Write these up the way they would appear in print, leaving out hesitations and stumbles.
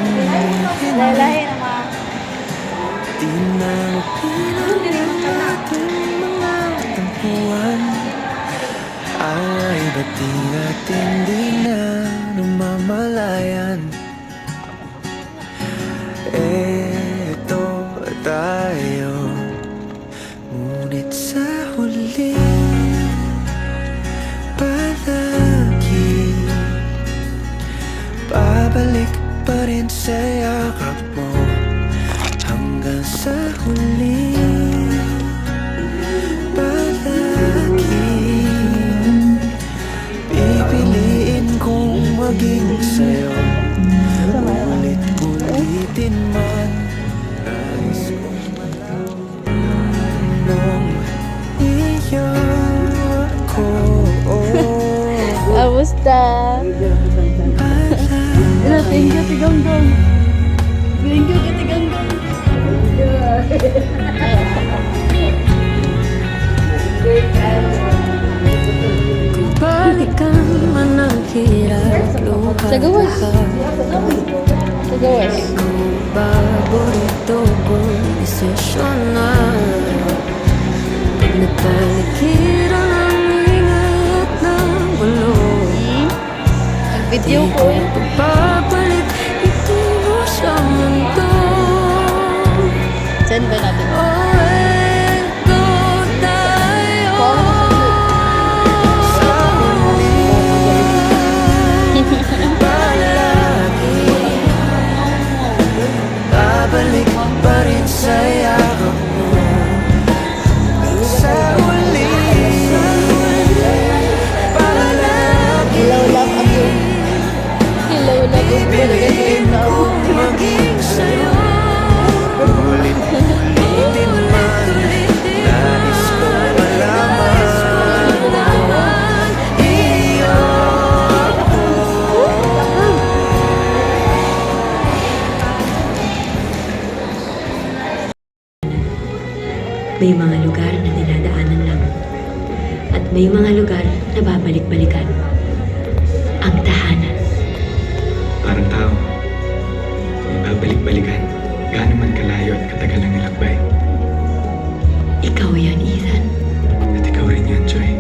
Lahi na ma. Di na mapilang ang ating mga tampuan. Away ba't di natin di na namamalayan? Eto tayo, ngunit sa huli palagi babalik pa rin sa yakap mo. Hanggang sa huli palagi pipiliin kong maging sa'yo. Ulit-ulitin man, nais kong malaman iyo ako. Kamusta? Thank you, Tigonggong. Thank you, Tigonggong. Kung balikan man ang hirap, luha Sa gawas. Sa gawas. kung paborito kong desisyon na pag nagpalikiran ang ingay at ng gulo. Nag-video ko eh. Pagpapalit, ito mo sa mundo. Send ba natin? O eto tayo sa huli palagi babalik pa rin sa yakap mo. Sa huli palagi Hello, love again. Hello, love pipiliin kong maging sa'yo. Ulit-ulitin man, nais kong malaman iyo ako. May mga lugar na dinadaanan lang. At may mga lugar na babalik-balikan. Ang tahanan. Parang tao, may babalik-balikan, gaano man kalayo at katagal ang nilakbay. Ikaw yan, Ethan. At ikaw rin yan, Joy.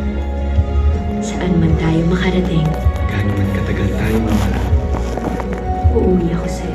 Saan man tayo makarating, Gaano man katagal tayo mawala. uuwi ako sa'yo.